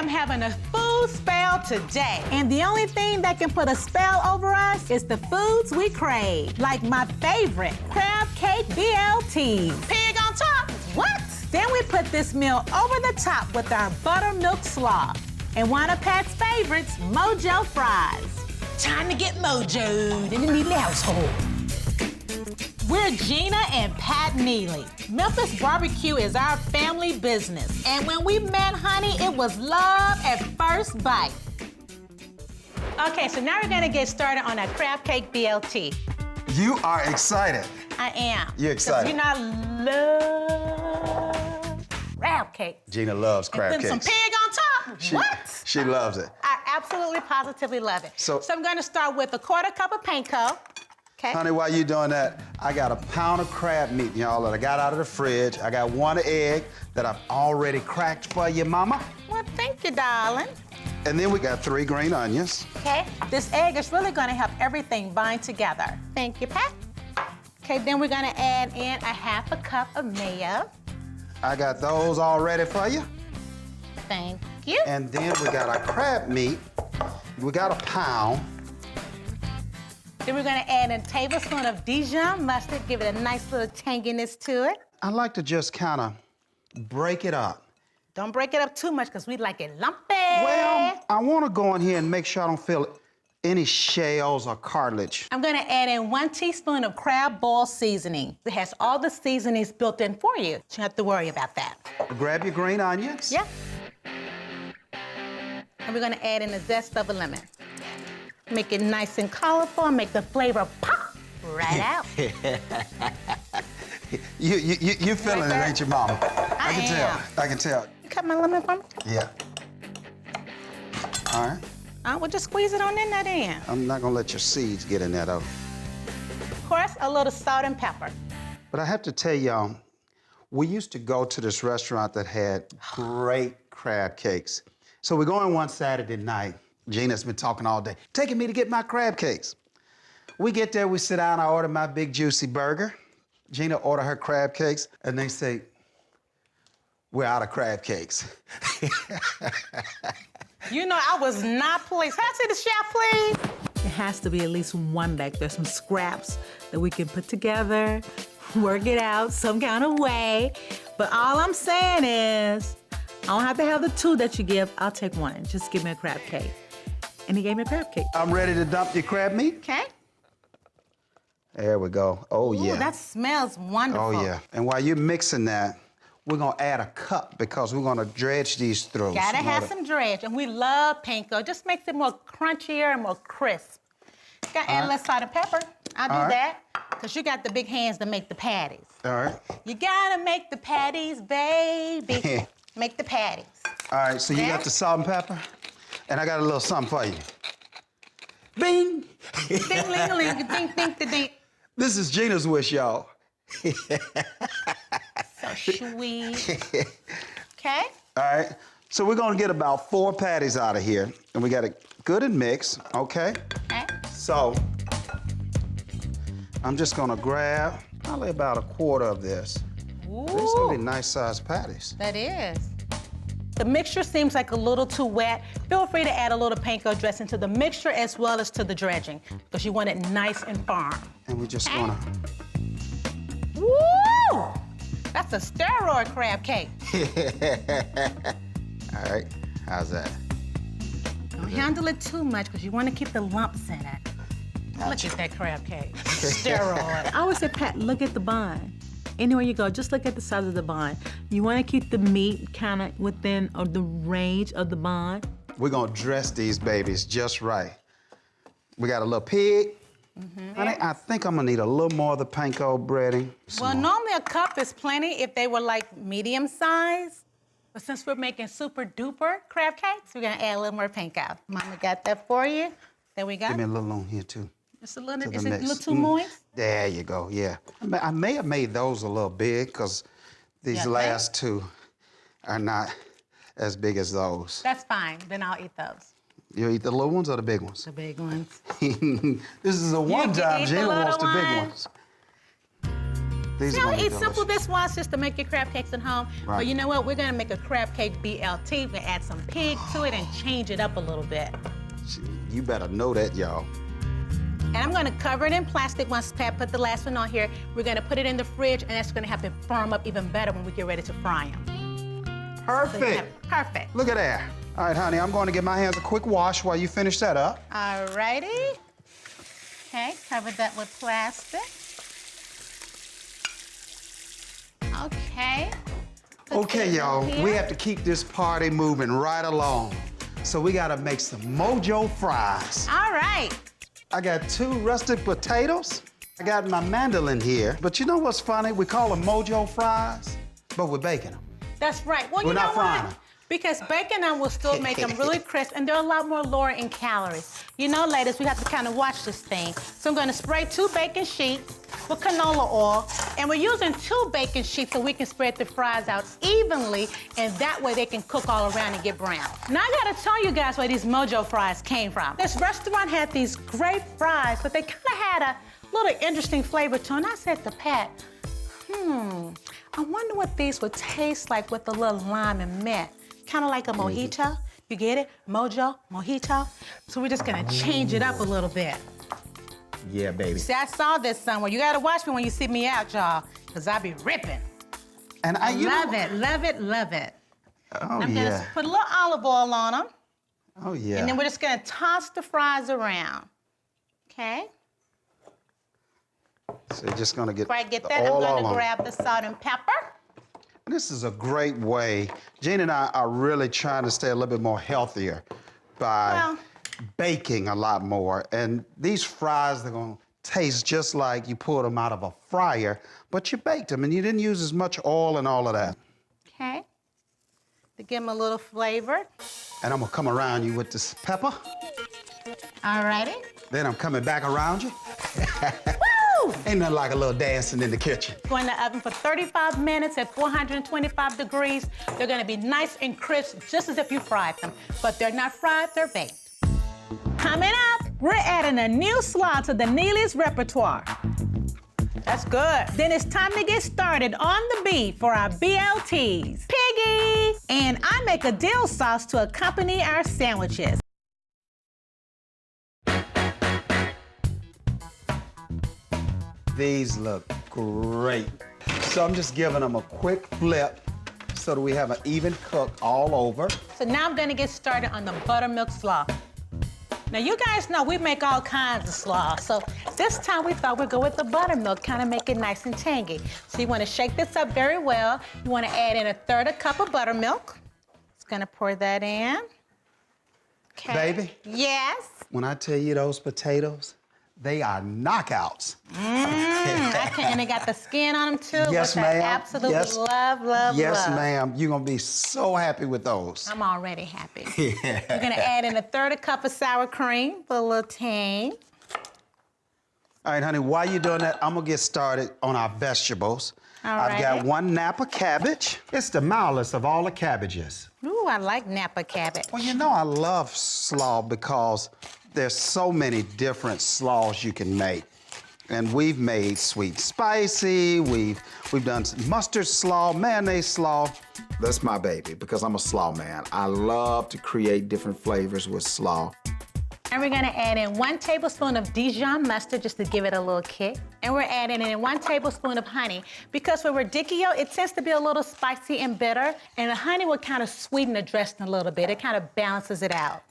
am having a food spell today. And the only thing that can put a spell over us is the foods we crave. Like my favorite, crab cake BLTs. Pig on top, what? Then we put this meal over the top with our buttermilk slaw. And one of Pat's favorites, Mojo fries. Time to get mojoed in the Neely household. We're Gina and Pat Neely. Memphis Barbecue is our family business. And when we met, honey, it was love at first bite. Okay, so now we're gonna get started on our crab cake BLT. You are excited. I am. You're excited. You know I love crab cake. Gina loves crab and cakes. some pig on top. What? She loves it. I absolutely, positively love it. So I'm gonna start with a 1/4 cup of panko. Okay. Honey, while you doing that, I got a pound of crab meat, y'all, that I got out of the fridge. I got 1 egg that I've already cracked for you, mama. Well, thank you, darling. And then we got 3 green onions. Okay, this egg is really gonna help everything bind together. Thank you, Pat. Okay, then we're gonna add in a 1/2 cup of mayo. I got those all ready for you. Thank you. And then we got our crab meat. We got a pound. Then we're gonna add a tablespoon of Dijon mustard, give it a nice little tanginess to it. I like to just kind of break it up. Don't break it up too much, because we like it lumpy. Well, I want to go in here and make sure I don't feel any shells or cartilage. I'm gonna add in 1 teaspoon of crab ball seasoning. It has all the seasonings built in for you. You don't have to worry about that. Grab your green onions. Yeah. And we're gonna add in the zest of a lemon. Make it nice and colorful and make the flavor pop right out. You feeling it, ain't you, mama? I can tell. I can tell. You cut my lemon for me? Yeah. All right. We'll just squeeze it on in there then. I'm not gonna let your seeds get in there, though. Of course, a little salt and pepper. But I have to tell y'all, we used to go to this restaurant that had great crab cakes. So we're going one Saturday night. Gina's been talking all day, taking me to get my crab cakes. We get there, we sit down, I order my big juicy burger. Gina order her crab cakes, and they say, we're out of crab cakes. You know, I was not pleased. Can I see the chef, please? There has to be at least one back there, some scraps that we can put together, work it out some kind of way. But all I'm saying is, I don't have to have the 2 that you give. I'll take 1. Just give me a crab cake. And he gave me a crab cake. I'm ready to dump your crab meat. Okay. There we go. Oh, Ooh, yeah. that smells wonderful. Oh, yeah. And while you're mixing that, we're gonna add a cup because we're gonna dredge these through. Gotta have some dredge, and we love panko. Just makes it more crunchier and more crisp. Gotta add a little salt and pepper. I'll do that, because you got the big hands to make the patties. All right. You gotta make the patties, baby. Make the patties. All right, so you got the salt and pepper, and I got a little something for you. Bing! Ding-ling-a-ling, ding-ding-ding. This is Gina's wish, y'all. So sweet. Okay. All right, so we're gonna get about 4 patties out of here, and we got it good and mixed, okay? Okay. So, I'm just gonna grab probably about a 1/4 of this. Ooh. These gonna be nice sized patties. That is. The mixture seems like a little too wet. Feel free to add a little panko dressing to the mixture as well as to the dredging, because you want it nice and firm. And we're just gonna... Woo! That's a steroid crab cake. All right, how's that? Don't handle it too much, because you want to keep the lumps in it. Look at that crab cake. Steroid. I always say, Pat, look at the bun. Anywhere you go, just look at the size of the bun. You want to keep the meat kind of within the range of the bun. We're gonna dress these babies just right. We got a little pig. I think I'm gonna need a little more of the panko breading. Well, normally a cup is plenty if they were like medium size. But since we're making super duper crab cakes, we're gonna add a little more panko. Mama got that for you. There we go. Give me a little on here too. Just a little, to is the it a mix. little too moist? There you go, yeah. I may have made those a little big because these last 2 are not as big as those. That's fine, then I'll eat those. You eat the little ones or the big ones? The big ones. This is a one-time. Gina wants the big ones. These See are how gonna be it's simple delicious. this was just to make your crab cakes at home? Right. But you know what? We're gonna make a crab cake BLT. We're gonna add some pig to it and change it up a little bit. You better know that, y'all. And I'm gonna cover it in plastic once Pat put the last one on here. We're gonna put it in the fridge and that's gonna help it firm up even better when we get ready to fry them. Perfect. Perfect. Look at that. All right, honey, I'm going to give my hands a quick wash while you finish that up. Alrighty. Okay, cover that with plastic. Okay. Okay, y'all, we have to keep this party moving right along. So we gotta make some mojo fries. All right. I got 2 rustic potatoes. I got my mandolin here. But you know what's funny? We call them mojo fries, but we're baking them. That's right. Well, We're you know not frying what? them. Because baking them will still make them really crisp, and they're a lot more lower in calories. You know, ladies, we have to kind of watch this thing. So I'm gonna spray 2 baking sheets with canola oil, and we're using 2 baking sheets so we can spread the fries out evenly, and that way they can cook all around and get brown. Now I gotta tell you guys where these mojo fries came from. This restaurant had these great fries, but they kind of had a little interesting flavor to them. And I said to Pat, I wonder what these would taste like with a little lime and mint. Kind of like a mojito. You get it? Mojo, mojito. So we're just gonna change it up a little bit. Yeah, baby. See, I saw this somewhere. You gotta watch me when you see me out, y'all, because I be ripping. And I Love it, love it, love it. Oh, I'm yeah. gonna put a little olive oil on them, Oh, yeah. and then we're just gonna toss the fries around. Okay? So you're just gonna get Before I get the that, I'm oil all gonna on. grab the salt and pepper. This is a great way. Jean and I are really trying to stay a little bit more healthier by baking a lot more. And these fries, they're gonna taste just like you pulled them out of a fryer, but you baked them and you didn't use as much oil and all of that. Okay? To give them a little flavor. And I'm gonna come around you with this pepper. All righty. Then I'm coming back around you. Woo! Ain't nothing like a little dancing in the kitchen. Go in the oven for 35 minutes at 425 degrees. They're gonna be nice and crisp, just as if you fried them. But they're not fried, they're baked. Coming up, we're adding a new slaw to the Neelys repertoire. That's good. Then it's time to get started on the beef for our BLTs. Piggy! And I make a dill sauce to accompany our sandwiches. These look great. So I'm just giving them a quick flip so that we have an even cook all over. So now I'm gonna get started on the buttermilk slaw. Now you guys know we make all kinds of slaw, so this time we thought we'd go with the buttermilk, kind of make it nice and tangy. So you wanna shake this up very well. You wanna add in 1/3 cup of buttermilk. Just gonna pour that in. Okay. Baby? Yes? When I tell you those potatoes, they are knockouts. And they got the skin on them too, Yes, which I ma'am. absolutely Yes. love. Yes, ma'am. You're gonna be so happy with those. I'm already happy. We're gonna add in 1/3 cup of sour cream for a little tang. All right, honey, while you're doing that, I'm gonna get started on our vegetables. I've got Alrighty. 1 Napa cabbage. It's the mildest of all the cabbages. Ooh, I like Napa cabbage. Well, you know I love slaw because there's so many different slaws you can make. And we've made sweet spicy, we've done mustard slaw, mayonnaise slaw. That's my baby because I'm a slaw man. I love to create different flavors with slaw. And we're gonna add in 1 tablespoon of Dijon mustard just to give it a little kick. And we're adding in 1 tablespoon of honey because with radicchio, it tends to be a little spicy and bitter, and the honey will kind of sweeten the dressing a little bit. It kind of balances it out.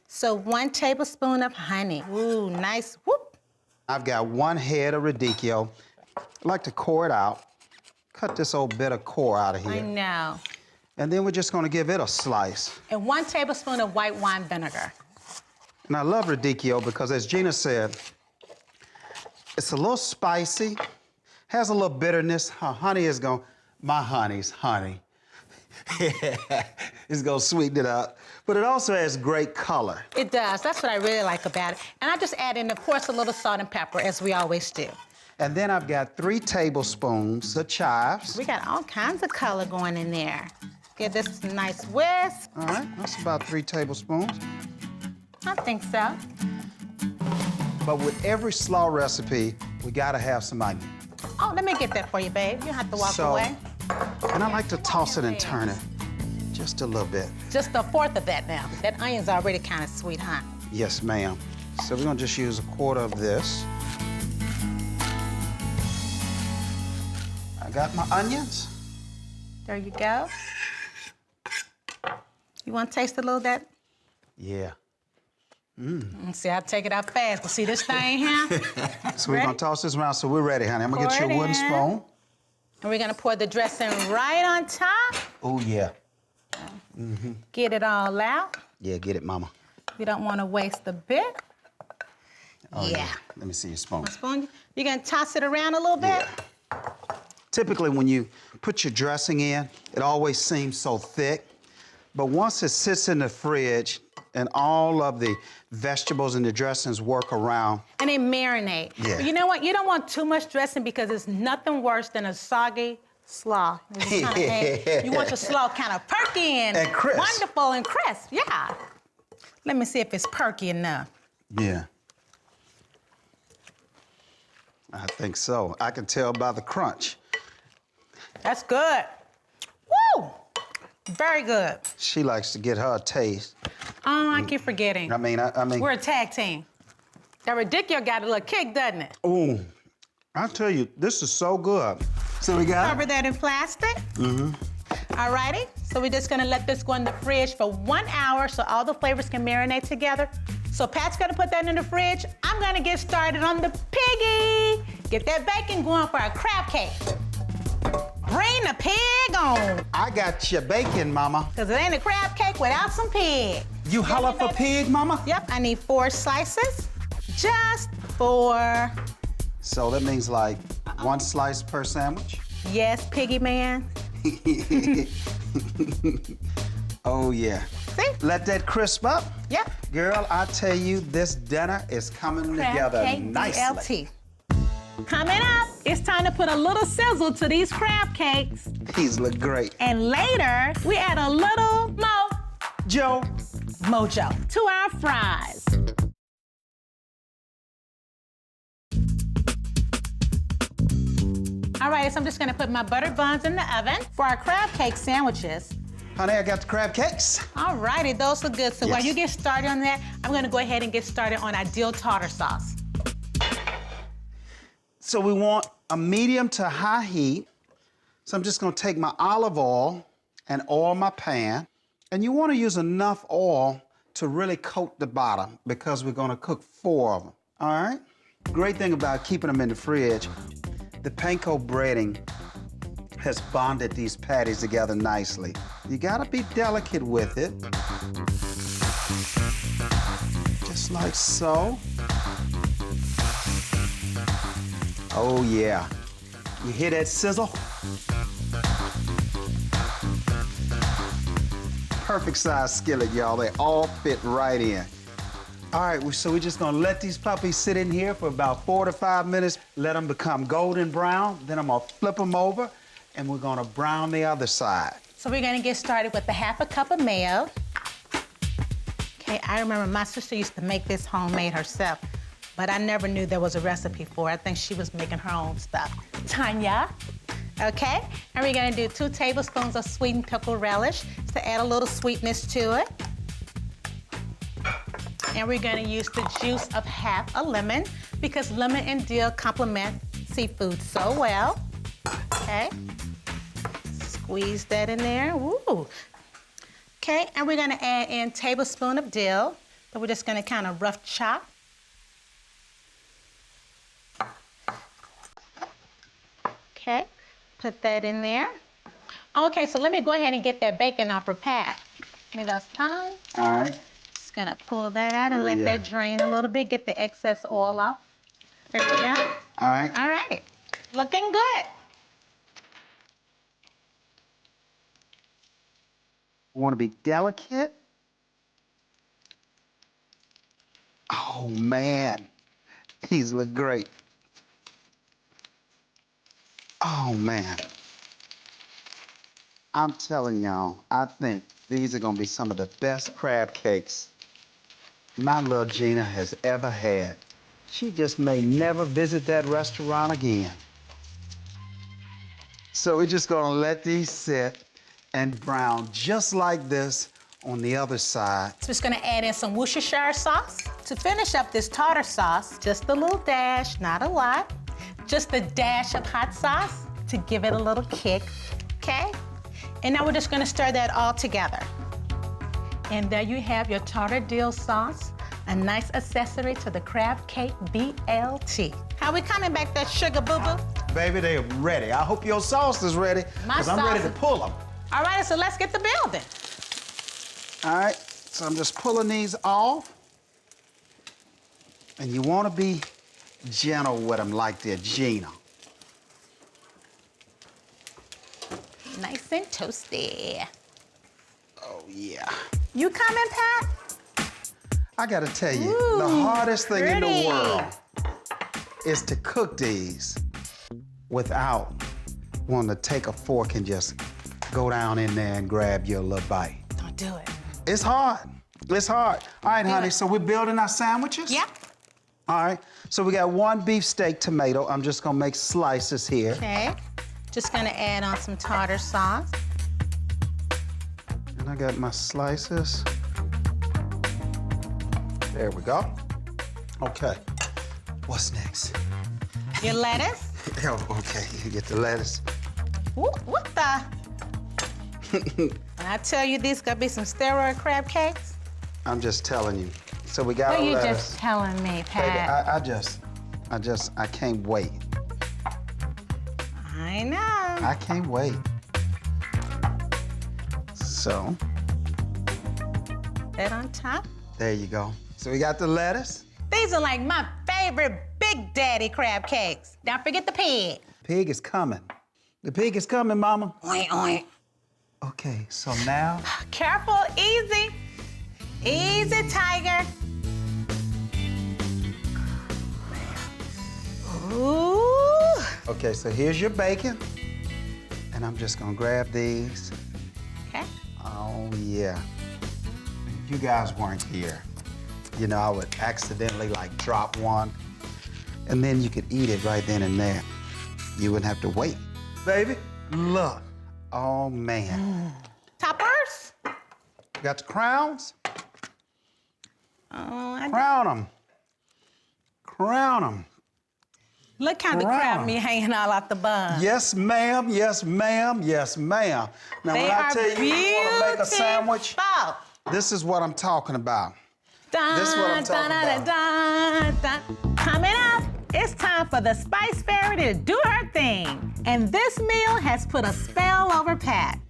So 1 tablespoon of honey. Ooh, nice, whoop. I've got 1 head of radicchio. I like to core it out. Cut this old bit of core out of I here. know. And then we're just gonna give it a slice. And 1 tablespoon of white wine vinegar. And I love radicchio because, as Gina said, it's a little spicy, has a little bitterness. Her honey is going, my honey's honey. It's gonna sweeten it up. But it also has great color. It does, that's what I really like about it. And I just add in, of course, a little salt and pepper, as we always do. And then I've got 3 tablespoons of chives. We got all kinds of color going in there. Give this a nice whisk. All right, that's about 3 tablespoons. I think so. But with every slaw recipe, we gotta have some onion. Oh, let me get that for you, babe. You don't have to walk away. And I like to toss it and turn it just a little bit. Just a fourth of that now. That onion's already kind of sweet, huh? Yes, ma'am. So we're gonna just use a quarter of this. I got my onions. There you go. You want to taste a little of that? Yeah. See, I take it out fast. But see this thing here? So we're gonna toss this around, so we're ready, honey. I'm gonna get you a wooden spoon. And we're gonna pour the dressing right on top. Oh, yeah. Get it all out. Yeah, get it, mama. We don't want to waste a bit. Oh, yeah. Let me see your spoon. Spoon. You're gonna toss it around a little bit? Yeah. Typically, when you put your dressing in, it always seems so thick. But once it sits in the fridge and all of the vegetables and the dressings work around. And they marinate. Yeah. But you know what? You don't want too much dressing because it's nothing worse than a soggy slaw. You want your slaw kind of perky and crisp. Wonderful and crisp, yeah. Let me see if it's perky enough. Yeah. I think so. I can tell by the crunch. That's good. Woo! Very good. She likes to get her a taste. Oh, I keep forgetting. I mean. We're a tag team. That ridiculous got a little kick, doesn't it? Oh, I tell you, this is so good. So we got Cover that in plastic. All righty. So we're just gonna let this go in the fridge for 1 hour so all the flavors can marinate together. So Pat's gonna put that in the fridge. I'm gonna get started on the piggy. Get that bacon going for our crab cake. Bring the pig on. I got your bacon, mama. Cause it ain't a crab cake without some pig. You holler for pig, mama? Yep, I need 4 slices. Just 4. So that means like 1 slice per sandwich? Yes, piggy man. Oh, yeah. See? Let that crisp up. Yep. Girl, I tell you, this dinner is coming together Crab cake nicely. DLT. Coming up, it's time to put a little sizzle to these crab cakes. These look great. And later, we add a little mojo to our fries. All right, so I'm just gonna put my buttered buns in the oven for our crab cake sandwiches. Honey, I got the crab cakes. All righty, those look good. So Yes. while you get started on that, I'm gonna go ahead and get started on our dill tartar sauce. So we want a medium to high heat. So I'm just gonna take my olive oil and oil my pan. And you wanna use enough oil to really coat the bottom because we're gonna cook 4 of them, all right? Great thing about keeping them in the fridge, the panko breading has bonded these patties together nicely. You gotta be delicate with it. Just like so. Oh yeah. You hear that sizzle? Perfect size skillet, y'all. They all fit right in. All right, so we're just gonna let these puppies sit in here for about 4 to 5 minutes, let them become golden brown, then I'm gonna flip them over, and we're gonna brown the other side. So we're gonna get started with a 1/2 cup of mayo. Okay, I remember my sister used to make this homemade herself, but I never knew there was a recipe for it. I think she was making her own stuff. Tanya, okay? And we're gonna do 2 tablespoons of sweetened pickle relish to add a little sweetness to it. And we're gonna use the juice of 1/2 a lemon because lemon and dill complement seafood so well, okay? Squeeze that in there, woo. Okay, and we're gonna add in a tablespoon of dill that we're just gonna kind of rough chop. Okay, put that in there. Okay, so let me go ahead and get that bacon off her pat. Give me those time. All right. Just gonna pull that out and let that drain a little bit, get the excess oil off. There we go. All right. All right, looking good. Want to be delicate? Oh man, these look great. Oh man. I'm telling y'all, I think these are gonna be some of the best crab cakes my little Gina has ever had. She just may never visit that restaurant again. So we're just gonna let these sit and brown just like this on the other side. So just gonna add in some Worcestershire sauce. To finish up this tartar sauce, just a little dash, not a lot. Just a dash of hot sauce to give it a little kick, okay? And now we're just gonna stir that all together. And there you have your tartar dill sauce, a nice accessory to the crab cake BLT. How we coming back there, sugar boo-boo? Baby, they're ready. I hope your sauce is ready, because I'm ready to pull them. All right, so let's get the building. All right, so I'm just pulling these off. And you want to be gentle with them like they're Gina. Nice and toasty. Oh, yeah. You coming, Pat? I got to tell you, Ooh, the hardest thing in pretty. the world is to cook these without wanting to take a fork and just go down in there and grab your little bite. Don't do it. It's hard. It's hard. All right, honey, it. so we're building our sandwiches? Yeah. All right, so we got one beefsteak tomato. I'm just gonna make slices here. Okay. Just gonna add on some tartar sauce. And I got my slices. There we go. Okay, what's next? Your lettuce. Oh, okay, you get the lettuce. Ooh, what the? When I tell you these gonna be some steroid crab cakes. I'm just telling you. So we got What our are you lettuce. just telling me, Baby, Pat? I can't wait. I know. I can't wait. So, That on top. there you go. So we got the lettuce. These are like my favorite Big Daddy crab cakes. Don't forget the pig. Pig is coming. The pig is coming, mama. Oink, oink. Okay, so now, Careful, easy. Easy, tiger. Ooh. okay, so here's your bacon. And I'm just gonna grab these. Okay. Oh, yeah. If you guys weren't here, you know, I would accidentally like drop one, and then you could eat it right then and there. You wouldn't have to wait. Baby, look. Oh, man. Toppers. Got the crowns? Oh, Crown them. Crown them. look how the Wow. crab meat hanging all out the bun. Yes, ma'am. Yes, ma'am. Yes, ma'am. Now, They when I are tell you you want to make a sandwich, beautiful. this is what I'm talking about. Dun, This is what I'm talking dun, dun, dun, dun. Coming up, it's time for the Spice Fairy to do her thing. And this meal has put a spell over Pat.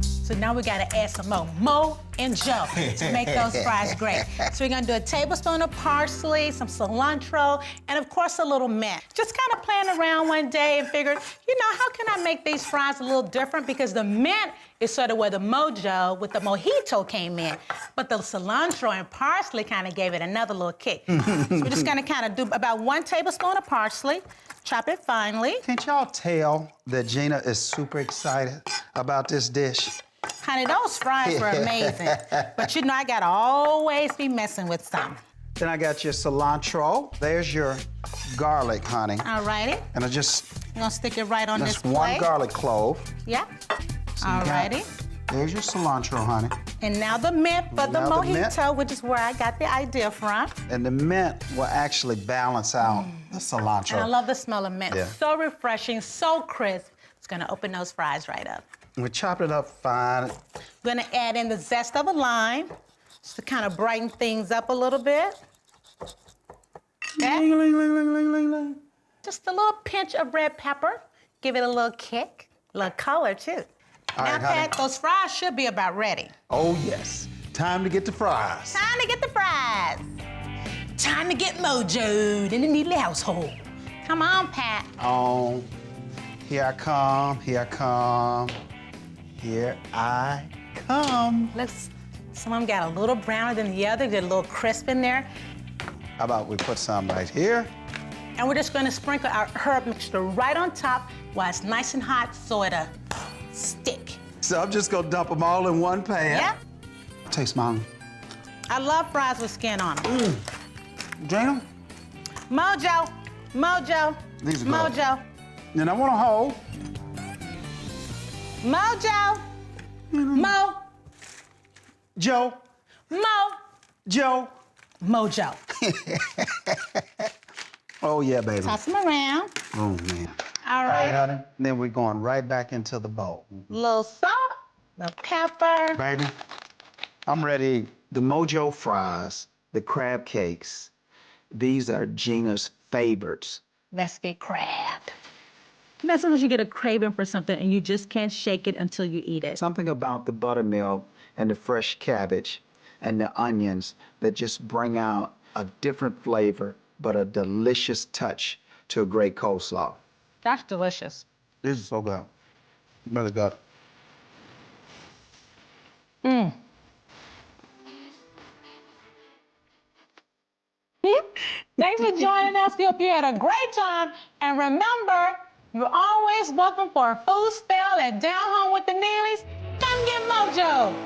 So now we gotta add some more Mo and Joe to make those fries great. So we're gonna do a tablespoon of parsley, some cilantro, and of course a little mint. Just kind of playing around one day and figured, you know, how can I make these fries a little different? Because the mint is sort of where the mojo with the mojito came in. But the cilantro and parsley kind of gave it another little kick. So we're just gonna kind of do about 1 tablespoon of parsley, chop it finely. Can't y'all tell that Gina is super excited about this dish? Honey, those fries were amazing. But you know, I gotta always be messing with some. Then I got your cilantro. There's your garlic, honey. All righty. And I just, I'm gonna stick it right on that's this one plate. garlic clove. Yeah. So you All got- righty. There's your cilantro, honey. And now the mint for the Now the mint. mojito, which is where I got the idea from. And the mint will actually balance out the cilantro. And I love the smell of mint. Yeah. So refreshing, so crisp. It's gonna open those fries right up. We chop it up fine. We're gonna add in the zest of a lime, just to kind of brighten things up a little bit. Okay? Ling, ling, ling, ling, ling, ling, ling. Just a little pinch of red pepper. Give it a little kick, a little color too. All Now, right, honey. Pat, those fries should be about ready. Oh, yes. Time to get the fries. Time to get the fries. Time to get mojoed in the Neelys household. Come on, Pat. Oh, here I come, here I come, here I come. Looks, some of them got a little browner than the other, get a little crisp in there. How about we put some right here? And we're just gonna sprinkle our herb mixture right on top while it's nice and hot so it'll stick. So I'm just gonna dump them all in one pan. Yeah? Taste mine. I love fries with skin on them. Gina, Mojo, Mojo, These are good. Mojo, Then I want to hold. Mojo, Mo, Joe, Mo, Joe. Mojo. Oh, yeah, baby. Toss them around. Oh, man. All right. Honey. Then we're going right back into the bowl. Little salt, little pepper. Baby, I'm ready. The Mojo fries, the crab cakes, these are Gina's favorites. Let's get crab. That's sometimes you get a craving for something and you just can't shake it until you eat it. Something about the buttermilk and the fresh cabbage and the onions that just bring out a different flavor, but a delicious touch to a great coleslaw. That's delicious. This is so good. Really good. Mmm. Thanks for joining us. We hope you had a great time. And remember, you're always welcome for a food spell at Down Home with the Neelys. Come get Mojo.